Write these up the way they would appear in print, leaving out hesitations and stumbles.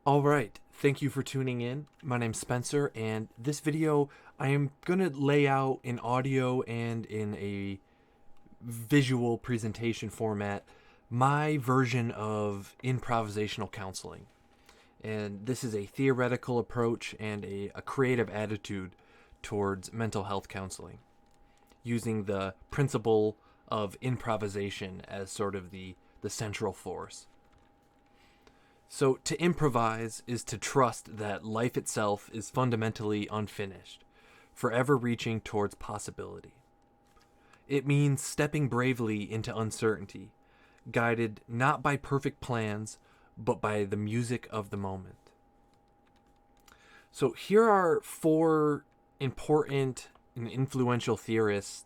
All right, thank you for tuning in. My name's Spencer, and this video I am going to lay out in audio and in a visual presentation format my version of improvisational counseling. And this is a theoretical approach and a creative attitude towards mental health counseling, using the principle of improvisation as sort of the central force. So, to improvise is to trust that life itself is fundamentally unfinished, forever reaching towards possibility. It means stepping bravely into uncertainty, guided not by perfect plans, but by the music of the moment. So, here are four important and influential theorists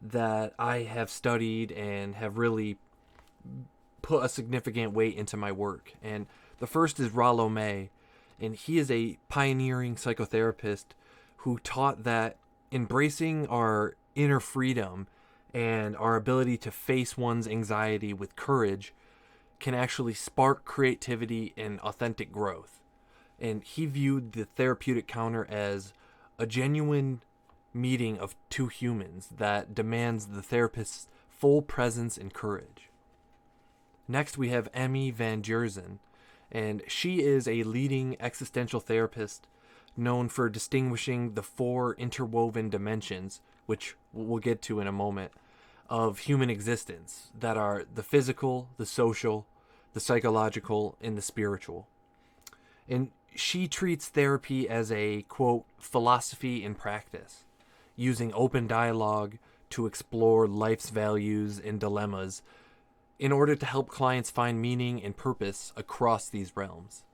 that I have studied and have really put a significant weight into my work. And the first is Rollo May, and he is a pioneering psychotherapist who taught that embracing our inner freedom and our ability to face one's anxiety with courage can actually spark creativity and authentic growth. And he viewed the therapeutic counter as a genuine meeting of two humans that demands the therapist's full presence and courage. Next, we have Emmy Van Jerzen, and she is a leading existential therapist known for distinguishing the four interwoven dimensions, which we'll get to in a moment, of human existence that are the physical, the social, the psychological, and the spiritual. And she treats therapy as a, quote, philosophy in practice, using open dialogue to explore life's values and dilemmas in order to help clients find meaning and purpose across these realms.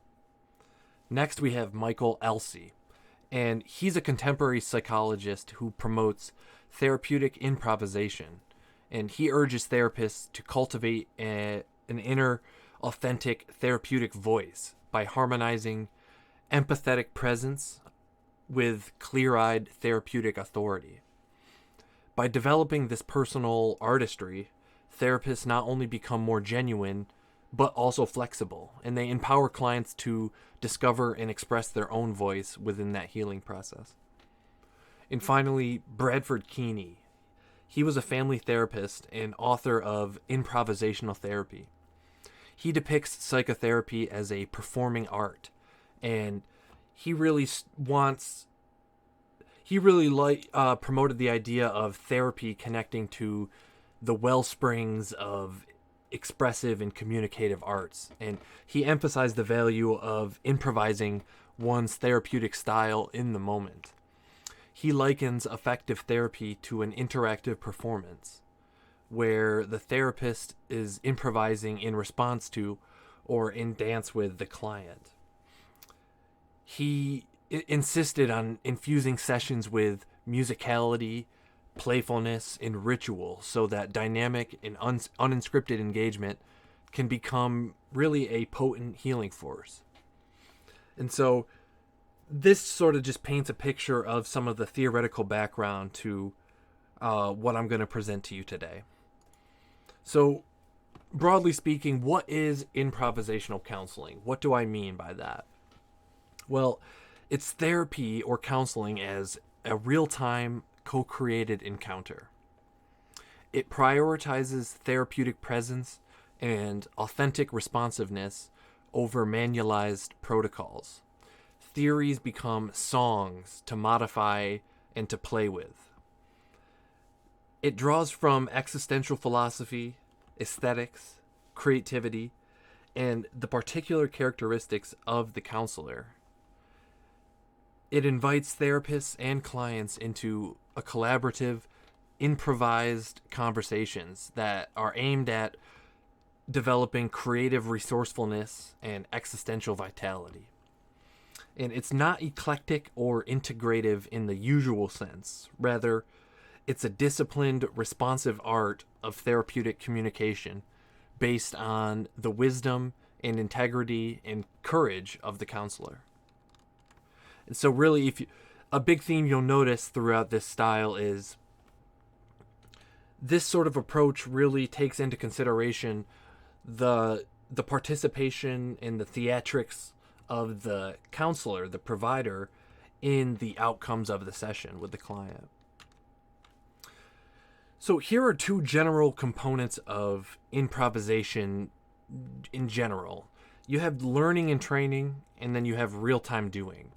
Next, we have Michael Elsey, and he's a contemporary psychologist who promotes therapeutic improvisation, and he urges therapists to cultivate an inner, authentic therapeutic voice by harmonizing empathetic presence with clear-eyed therapeutic authority. By developing this personal artistry, therapists not only become more genuine, but also flexible, and they empower clients to discover and express their own voice within that healing process. And finally, Bradford Keeney. He was a family therapist and author of Improvisational Therapy. He depicts psychotherapy as a performing art, and he really promoted the idea of therapy connecting to the well springs of expressive and communicative arts. And he emphasized the value of improvising one's therapeutic style in the moment. He likens effective therapy to an interactive performance where the therapist is improvising in response to or in dance with the client. He insisted on infusing sessions with musicality, playfulness, and ritual so that dynamic and unscripted engagement can become really a potent healing force. And so this sort of just paints a picture of some of the theoretical background to what I'm going to present to you today. So, broadly speaking, what is improvisational counseling? What do I mean by that? Well, it's therapy or counseling as a real-time co-created encounter. It prioritizes therapeutic presence and authentic responsiveness over manualized protocols. Theories become songs to modify and to play with. It draws from existential philosophy, aesthetics, creativity, and the particular characteristics of the counselor. It invites therapists and clients into a collaborative, improvised conversations that are aimed at developing creative resourcefulness and existential vitality. And it's not eclectic or integrative in the usual sense. Rather, it's a disciplined, responsive art of therapeutic communication based on the wisdom and integrity and courage of the counselor. And so really, a big theme you'll notice throughout this style is this sort of approach really takes into consideration the participation in the theatrics of the counselor, the provider, in the outcomes of the session with the client. So here are two general components of improvisation in general. You have learning and training, and then you have real-time doing.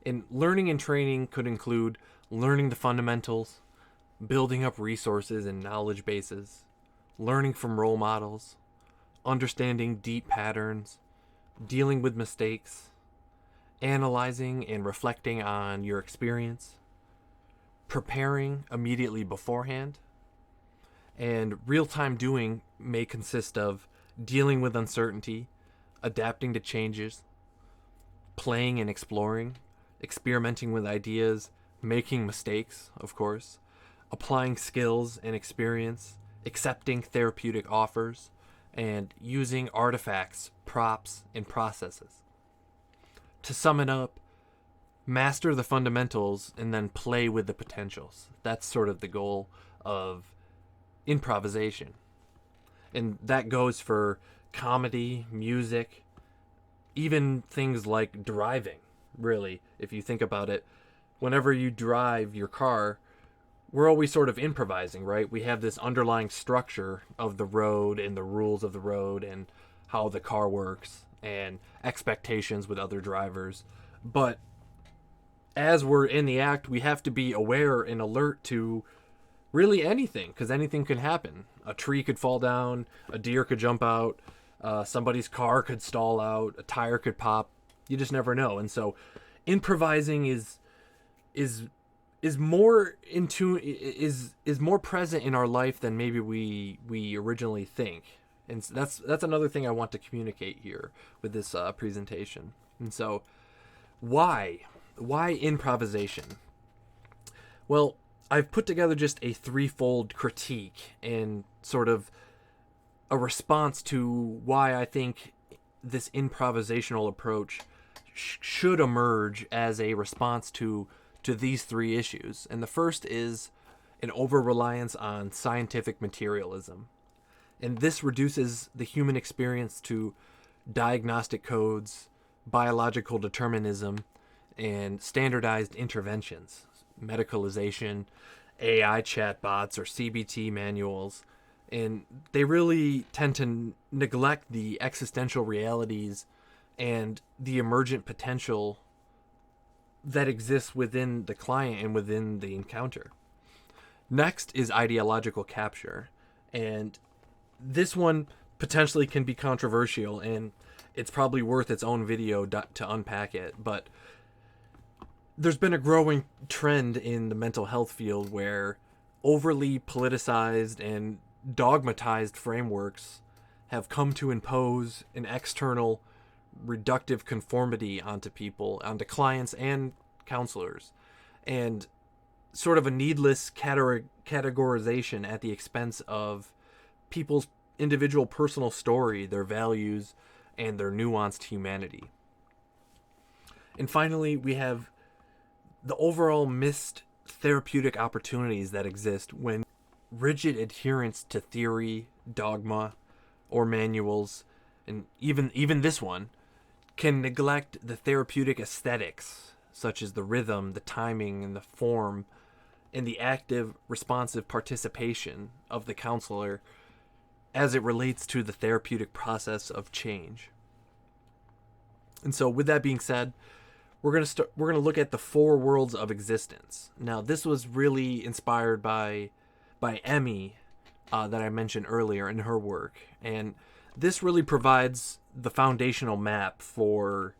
And learning and training could include learning the fundamentals, building up resources and knowledge bases, learning from role models, understanding deep patterns, dealing with mistakes, analyzing and reflecting on your experience, preparing immediately beforehand, and real-time doing may consist of dealing with uncertainty, adapting to changes, playing and exploring, experimenting with ideas, making mistakes, of course, applying skills and experience, accepting therapeutic offers, and using artifacts, props, and processes. To sum it up, master the fundamentals and then play with the potentials. That's sort of the goal of improvisation. And that goes for comedy, music, even things like driving, really. If you think about it, whenever you drive your car, we're always sort of improvising, right? We have this underlying structure of the road and the rules of the road and how the car works and expectations with other drivers. But as we're in the act, we have to be aware and alert to really anything, because anything can happen. A tree could fall down, a deer could jump out, somebody's car could stall out, a tire could pop. You just never know. And so improvising is more is more present in our life than maybe we originally think. And that's another thing I want to communicate here with this presentation. And so why improvisation? Well, I've put together just a threefold critique and sort of a response to why I think this improvisational approach should emerge as a response to these three issues. And the first is an over-reliance on scientific materialism. And this reduces the human experience to diagnostic codes, biological determinism, and standardized interventions, medicalization, AI chatbots, or CBT manuals. And they really tend to neglect the existential realities and the emergent potential that exists within the client and within the encounter. Next is ideological capture. And this one potentially can be controversial, and it's probably worth its own video to unpack it. But there's been a growing trend in the mental health field where overly politicized and dogmatized frameworks have come to impose an external reductive conformity onto people, onto clients and counselors, and sort of a needless categorization at the expense of people's individual personal story, their values, and their nuanced humanity. And finally, we have the overall missed therapeutic opportunities that exist when rigid adherence to theory, dogma, or manuals, and even this one, can neglect the therapeutic aesthetics, such as the rhythm, the timing, and the form, and the active, responsive participation of the counselor as it relates to the therapeutic process of change. And so with that being said, we're going to look at the four worlds of existence. Now, this was really inspired by Emmy that I mentioned earlier in her work, and this really provides the foundational map for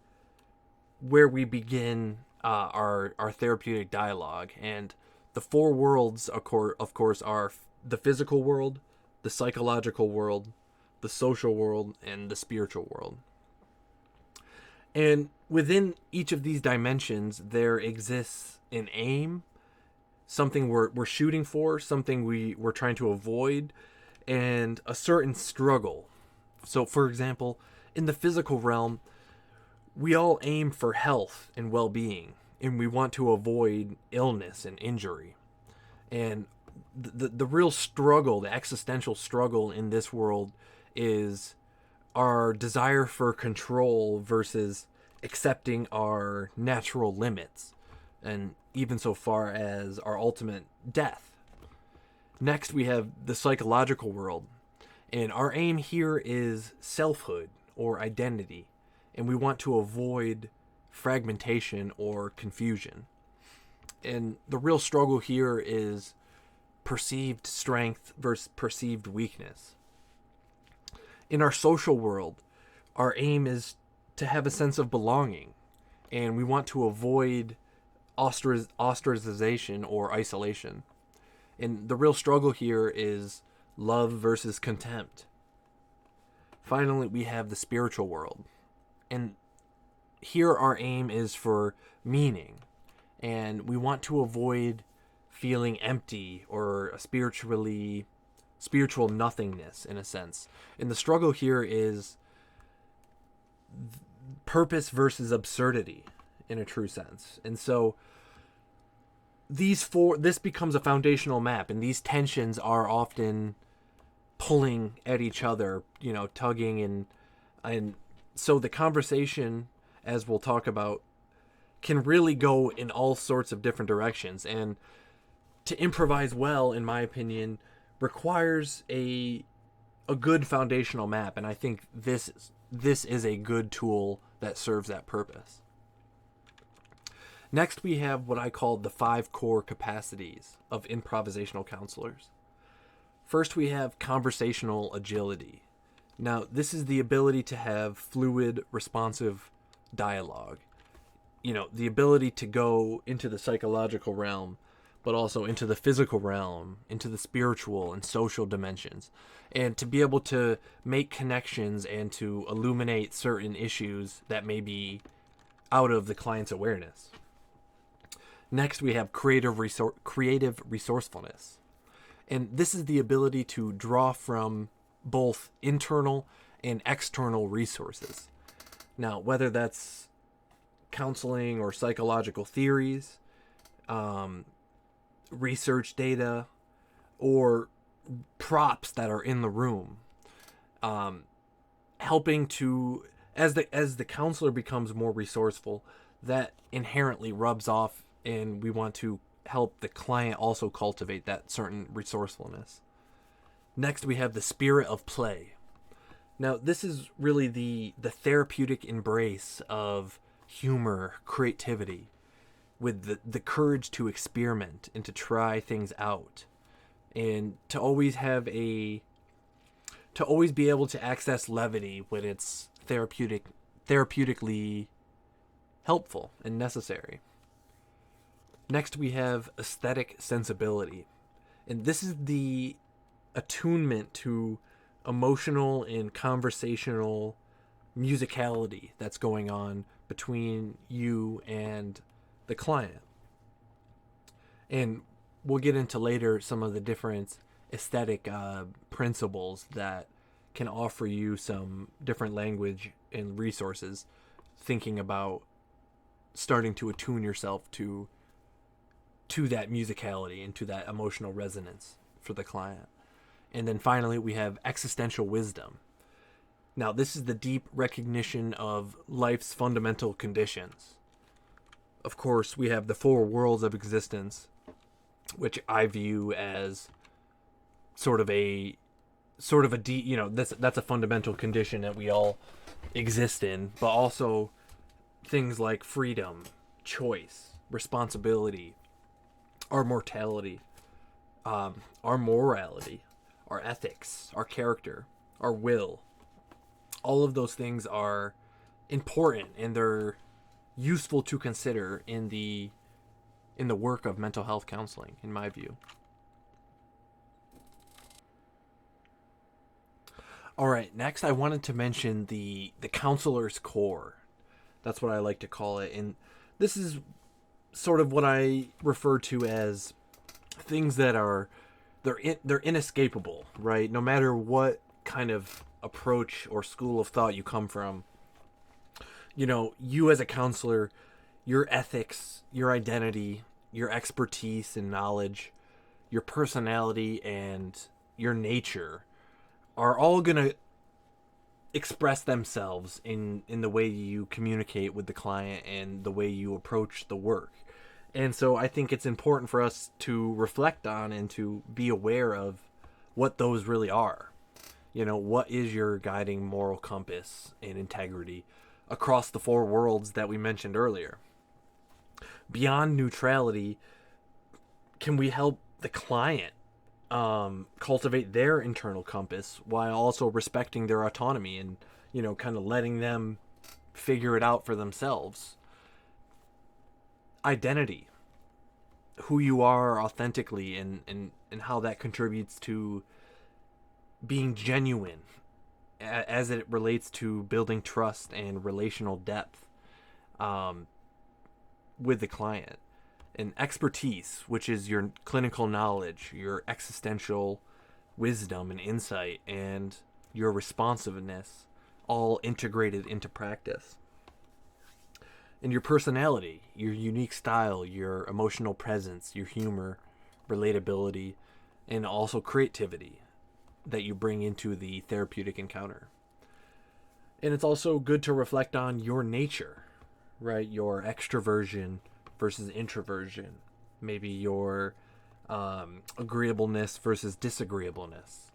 where we begin our therapeutic dialogue. And the four worlds, of course, are the physical world, the psychological world, the social world, and the spiritual world. And within each of these dimensions, there exists an aim, something we're shooting for, something we're trying to avoid, and a certain struggle. So, for example, in the physical realm, we all aim for health and well-being, and we want to avoid illness and injury. And the real struggle, the existential struggle in this world is our desire for control versus accepting our natural limits, and even so far as our ultimate death. Next, we have the psychological world, and our aim here is selfhood or identity, and we want to avoid fragmentation or confusion. And the real struggle here is perceived strength versus perceived weakness. In our social world, our aim is to have a sense of belonging, and we want to avoid ostracization or isolation. And the real struggle here is love versus contempt. Finally, we have the spiritual world, and here our aim is for meaning, and we want to avoid feeling empty or a spiritual nothingness in a sense. And the struggle here is purpose versus absurdity in a true sense. And so this becomes a foundational map, and these tensions are often pulling at each other, tugging, and so the conversation, as we'll talk about, can really go in all sorts of different directions. And to improvise well, in my opinion, requires a good foundational map, and I think this is a good tool that serves that purpose. Next, we have what I call the 5 core capacities of improvisational counselors. First, we have conversational agility. Now, this is the ability to have fluid, responsive dialogue. The ability to go into the psychological realm, but also into the physical realm, into the spiritual and social dimensions, and to be able to make connections and to illuminate certain issues that may be out of the client's awareness. Next, we have creative resourcefulness. And this is the ability to draw from both internal and external resources. Now, whether that's counseling or psychological theories, research data, or props that are in the room, helping to, as the counselor becomes more resourceful, that inherently rubs off, and we want to help the client also cultivate that certain resourcefulness. Next, we have the spirit of play. Now, this is really the therapeutic embrace of humor, creativity, with the courage to experiment and to try things out, and to always be able to access levity when it's therapeutically helpful and necessary. Next, we have aesthetic sensibility, and this is the attunement to emotional and conversational musicality that's going on between you and the client. And we'll get into later some of the different aesthetic principles that can offer you some different language and resources, thinking about starting to attune yourself to that musicality and to that emotional resonance for the client. And then finally, we have existential wisdom. Now, this is the deep recognition of life's fundamental conditions. Of course, we have the 4 worlds of existence, which I view as sort of a deep, that's a fundamental condition that we all exist in, but also things like freedom, choice, responsibility, our mortality, our morality, our ethics, our character, our will. All of those things are important, and they're useful to consider in the work of mental health counseling, in my view. All right, next I wanted to mention the counselor's core. That's what I like to call it, and this is sort of what I refer to as things that are they're inescapable, right? No matter what kind of approach or school of thought you come from, you as a counselor, your ethics, your identity, your expertise and knowledge, your personality, and your nature are all going to express themselves in the way you communicate with the client and the way you approach the work. And so I think it's important for us to reflect on and to be aware of what those really are. You know, what is your guiding moral compass and integrity across the four worlds that we mentioned earlier? Beyond neutrality, can we help the client cultivate their internal compass while also respecting their autonomy and, you know, kind of letting them figure it out for themselves? Identity, who you are authentically, and how that contributes to being genuine as it relates to building trust and relational depth with the client. And expertise, which is your clinical knowledge, your existential wisdom and insight, and your responsiveness, all integrated into practice. And your personality, your unique style, your emotional presence, your humor, relatability, and also creativity that you bring into the therapeutic encounter. And it's also good to reflect on your nature, right? Your extroversion versus introversion, maybe your agreeableness versus disagreeableness,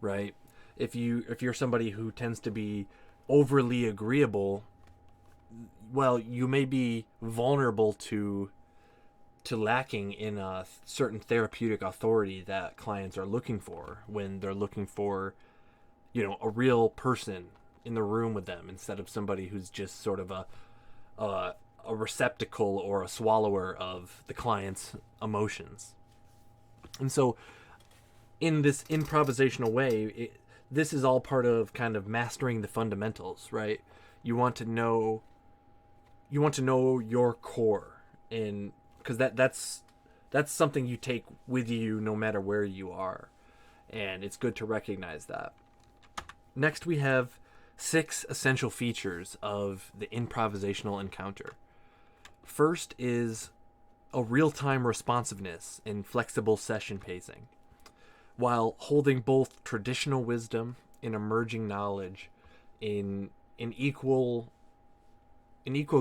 right? If you're somebody who tends to be overly agreeable, well, you may be vulnerable to lacking in a certain therapeutic authority that clients are looking for when they're looking for, you know, a real person in the room with them instead of somebody who's just sort of a receptacle or a swallower of the client's emotions. And so in this improvisational way, this is all part of kind of mastering the fundamentals, right? You want to know your core, and because that's something you take with you no matter where you are, and it's good to recognize that. Next, we have 6 essential features of the improvisational encounter. First is a real-time responsiveness and flexible session pacing, while holding both traditional wisdom and emerging knowledge in equal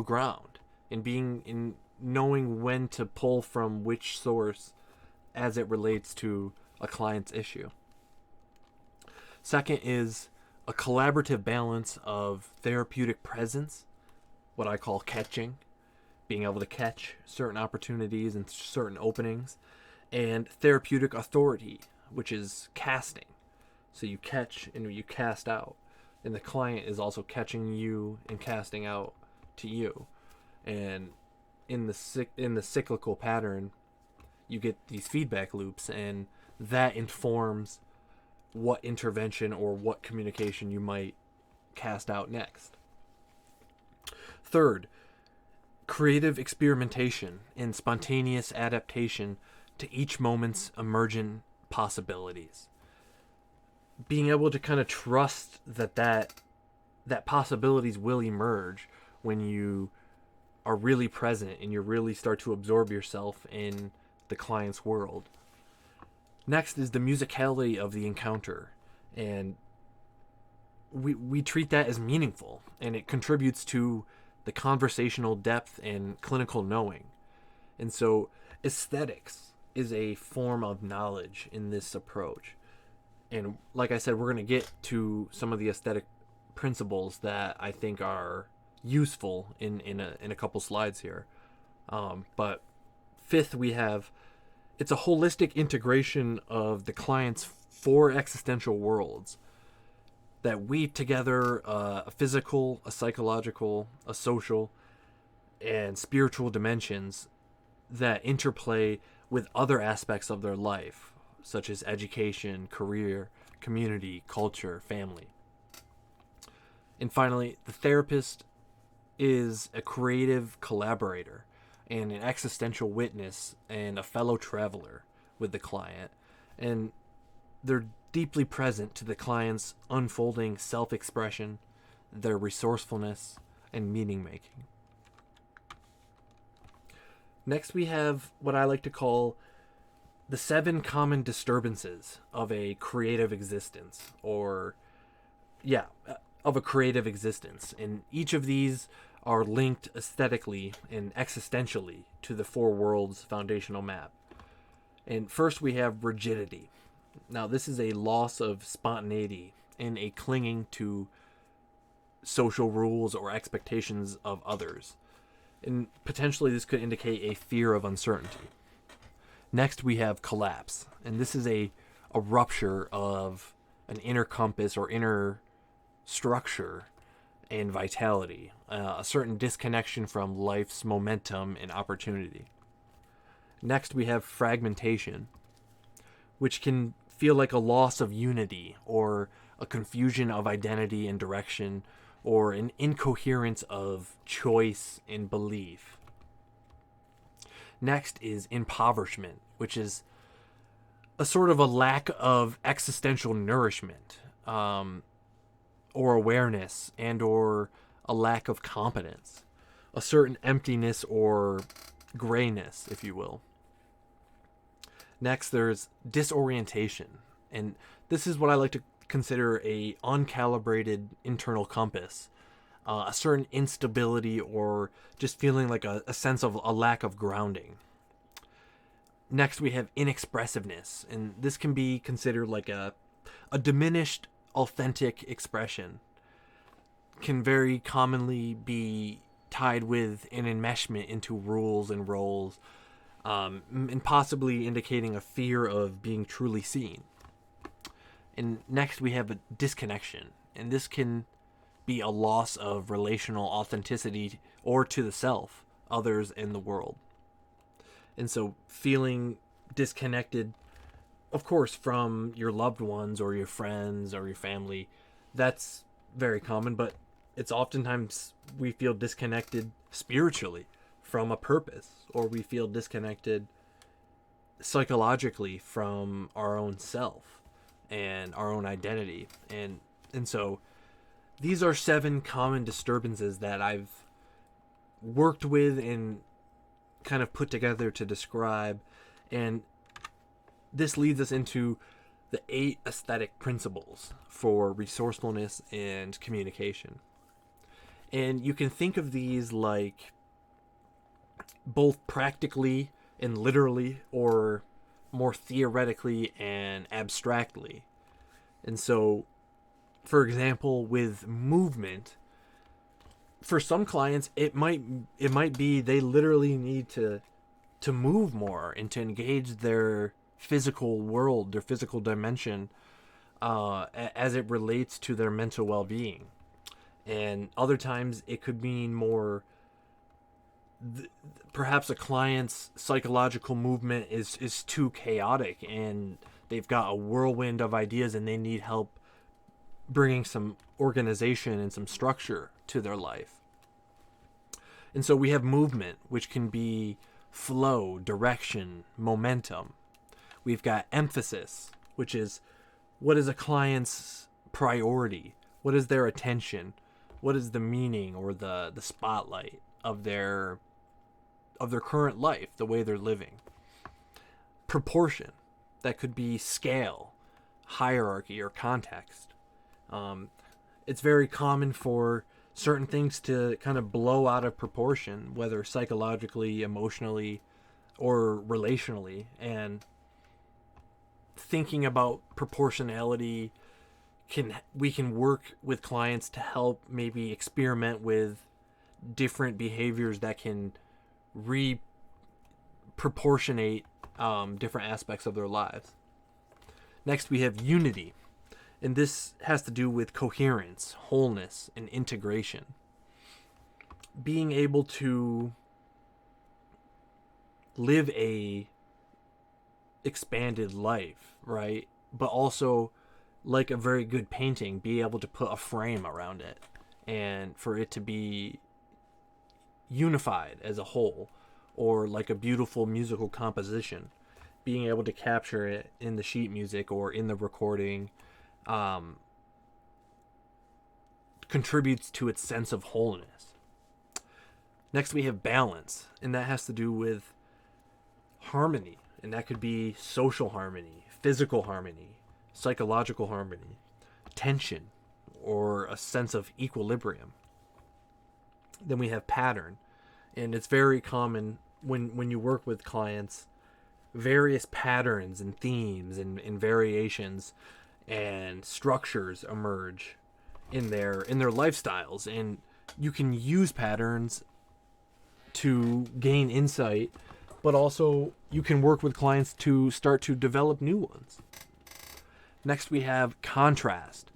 ground, in knowing when to pull from which source as it relates to a client's issue. Second is a collaborative balance of therapeutic presence, what I call catching, being able to catch certain opportunities and certain openings, and therapeutic authority, which is casting. So you catch and you cast out, and the client is also catching you and casting out to you. And in the cyclical pattern, you get these feedback loops, and that informs what intervention or what communication you might cast out next. Third, creative experimentation and spontaneous adaptation to each moment's emergent possibilities. Being able to kind of trust that possibilities will emerge when you are really present and you really start to absorb yourself in the client's world. Next is the musicality of the encounter, and we treat that as meaningful, and it contributes to the conversational depth and clinical knowing. And so aesthetics is a form of knowledge in this approach. And like I said, we're going to get to some of the aesthetic principles that I think are useful in a couple slides here. But fifth, we have, it's a holistic integration of the client's 4 existential worlds that weave together a physical, a psychological, a social, and spiritual dimensions that interplay with other aspects of their life, such as education, career, community, culture, family. And finally, the therapist is a creative collaborator and an existential witness and a fellow traveler with the client. And they're deeply present to the client's unfolding self-expression, their resourcefulness, and meaning-making. Next, we have what I like to call the 7 common disturbances of a creative existence, or of a creative existence. And each of these are linked aesthetically and existentially to the four worlds foundational map. And first we have rigidity. Now, this is a loss of spontaneity and a clinging to social rules or expectations of others. And potentially this could indicate a fear of uncertainty. Next, we have collapse. And this is a rupture of an inner compass or inner structure and vitality, a certain disconnection from life's momentum and opportunity. Next, we have fragmentation, which can feel like a loss of unity or a confusion of identity and direction or an incoherence of choice and belief. Next is impoverishment, which is a sort of a lack of existential nourishment, or awareness, and or a lack of competence, a certain emptiness or grayness, if you will. Next, there's disorientation, and this is what I like to consider a uncalibrated internal compass, a certain instability or just feeling like a sense of a lack of grounding. Next, we have inexpressiveness, and this can be considered like a diminished authentic expression. Can very commonly be tied with an enmeshment into rules and roles, and possibly indicating a fear of being truly seen. And next we have a disconnection, and this can be a loss of relational authenticity or to the self, others, and the world. And so feeling disconnected, of course, from your loved ones or your friends or your family, that's very common, but it's oftentimes we feel disconnected spiritually from a purpose, or we feel disconnected psychologically from our own self and our own identity. And so these are 7 common disturbances that I've worked with and kind of put together to describe, and this leads us into the 8 aesthetic principles for resourcefulness and communication. And you can think of these like both practically and literally, or more theoretically and abstractly. And so, for example, with movement, for some clients it might be they literally need to move more and to engage their physical world, their physical dimension, as it relates to their mental well-being. And other times it could mean more perhaps a client's psychological movement is too chaotic and they've got a whirlwind of ideas and they need help bringing some organization and some structure to their life. And so we have movement, which can be flow, direction, momentum. We've got emphasis, which is what is a client's priority? What is their attention? What is the meaning or the spotlight of their current life, the way they're living? Proportion, that could be scale, hierarchy, or context. It's very common for certain things to kind of blow out of proportion, whether psychologically, emotionally, or relationally. And thinking about proportionality, we can work with clients to help maybe experiment with different behaviors that can proportionate different aspects of their lives. Next, we have unity. And this has to do with coherence, wholeness, and integration. Being able to live a expanded life, right? But also, like a very good painting, be able to put a frame around it and for it to be unified as a whole, or like a beautiful musical composition, being able to capture it in the sheet music or in the recording contributes to its sense of wholeness. Next, we have balance, and that has to do with harmony, and that could be social harmony, physical harmony, psychological harmony, tension, or a sense of equilibrium. Then we have pattern, and it's very common when you work with clients, various patterns and themes and variations and structures emerge in their lifestyles, and you can use patterns to gain insight, but also you can work with clients to start to develop new ones. Next we have contrast,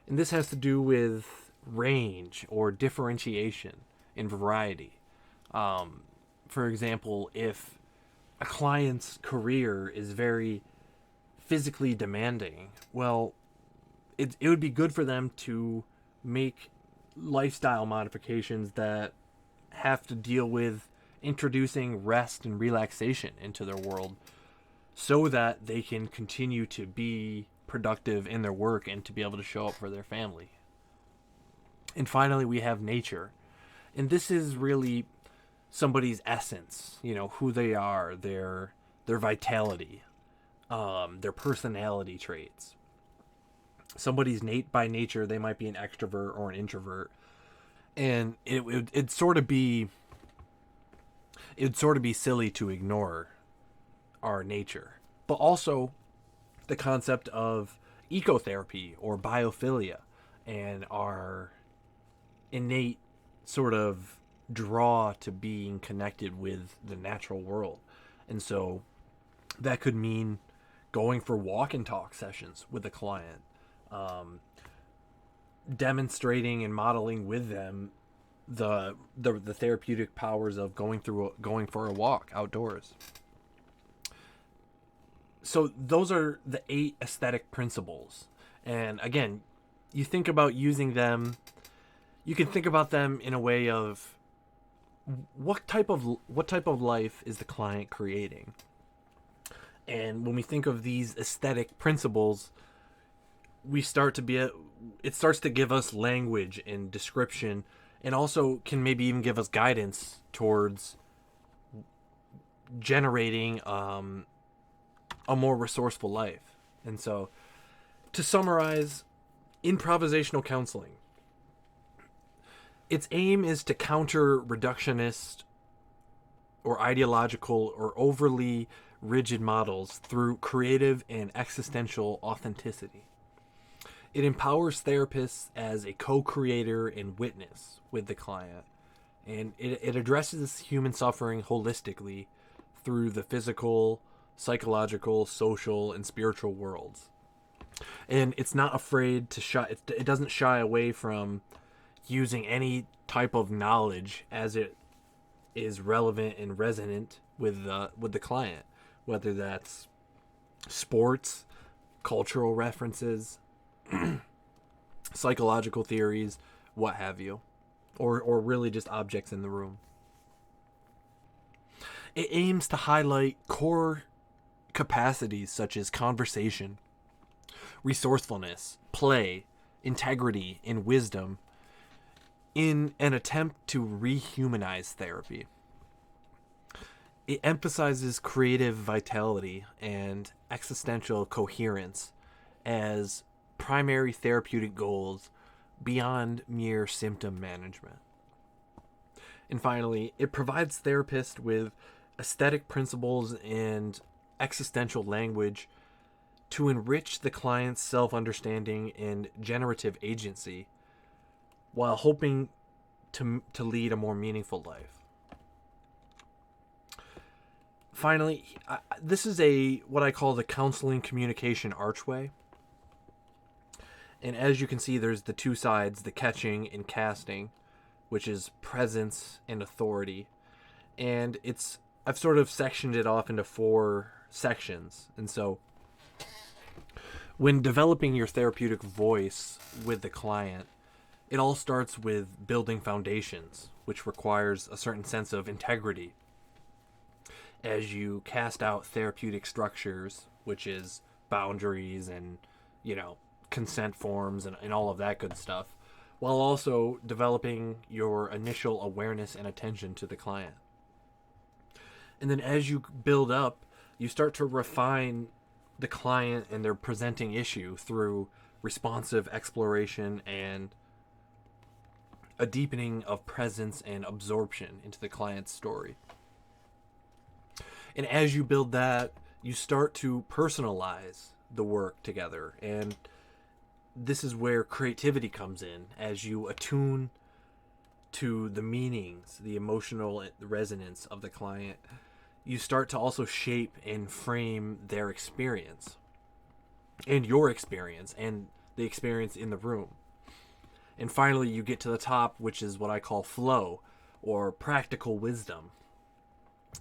and this has to do with range or differentiation in variety. For example, if a client's career is very physically demanding, well, it would be good for them to make lifestyle modifications that have to deal with introducing rest and relaxation into their world so that they can continue to be productive in their work and to be able to show up for their family. And finally, we have nature. And this is really somebody's essence, who they are, their vitality, their personality traits. Somebody's by nature, they might be an extrovert or an introvert, and it'd sort of be silly to ignore our nature. But also the concept of ecotherapy or biophilia and our innate sort of draw to being connected with the natural world. And so that could mean going for walk and talk sessions with a client, demonstrating and modeling with them the therapeutic powers of going for a walk outdoors. So those are the 8 aesthetic principles. And again, you think about using them, you can think about them in a way of what type of life is the client creating? And when we think of these aesthetic principles, it starts to give us language and description, and also can maybe even give us guidance towards generating a more resourceful life. And so, to summarize, improvisational counseling, its aim is to counter reductionist or ideological or overly rigid models through creative and existential authenticity. It empowers therapists as a co-creator and witness with the client, and it addresses human suffering holistically through the physical, psychological, social, and spiritual worlds. And it's not afraid to it doesn't shy away from using any type of knowledge as it is relevant and resonant with the client, whether that's sports, cultural references, psychological theories, what have you, or really just objects in the room. It aims to highlight core capacities such as conversation, resourcefulness, play, integrity, and wisdom in an attempt to rehumanize therapy. It emphasizes creative vitality and existential coherence as primary therapeutic goals beyond mere symptom management. And finally, it provides therapists with aesthetic principles and existential language to enrich the client's self-understanding and generative agency while hoping to lead a more meaningful life. Finally, this is what I call the counseling communication archway. And as you can see, there's the 2 sides, the catching and casting, which is presence and authority. And I've sort of sectioned it off into 4 sections. And so when developing your therapeutic voice with the client, it all starts with building foundations, which requires a certain sense of integrity as you cast out therapeutic structures, which is boundaries and, consent forms and all of that good stuff, while also developing your initial awareness and attention to the client. And then as you build up, you start to refine the client and their presenting issue through responsive exploration, and a deepening of presence and absorption into the client's story. And as you build that, you start to personalize the work together. And this is where creativity comes in, as you attune to the meanings, the emotional resonance of the client. You start to also shape and frame their experience, and your experience, and the experience in the room. And finally, you get to the top, which is what I call flow, or practical wisdom.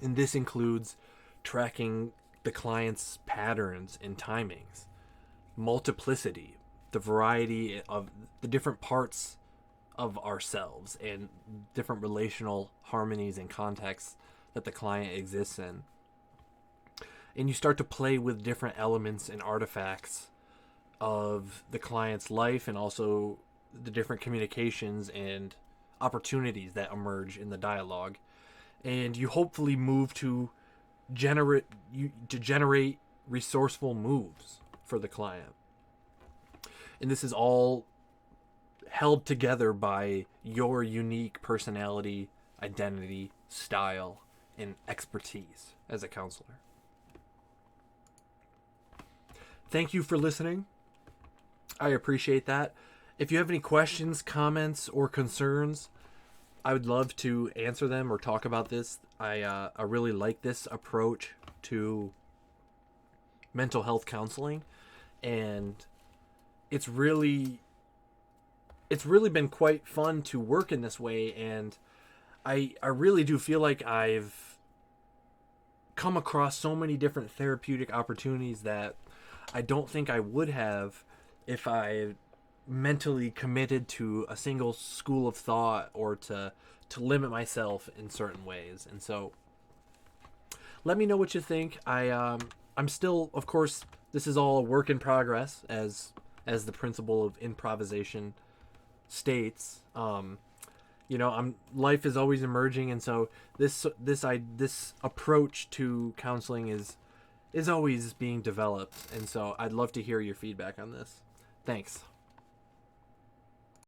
And this includes tracking the client's patterns and timings, multiplicity, the variety of the different parts of ourselves, and different relational harmonies and contexts that the client exists in. And you start to play with different elements and artifacts of the client's life, and also the different communications and opportunities that emerge in the dialogue. And you hopefully move to generate resourceful moves for the client. And this is all held together by your unique personality, identity, style, and expertise as a counselor. Thank you for listening. I appreciate that. If you have any questions, comments, or concerns, I would love to answer them or talk about this. I really like this approach to mental health counseling, and it's really been quite fun to work in this way. And I really do feel like I've come across so many different therapeutic opportunities that I don't think I would have if I mentally committed to a single school of thought, or to limit myself in certain ways. And so let me know what you think. I'm still, of course, this is all a work in progress, as the principle of improvisation states. Life is always emerging, and so this approach to counseling is always being developed. And so I'd love to hear your feedback on this. Thanks.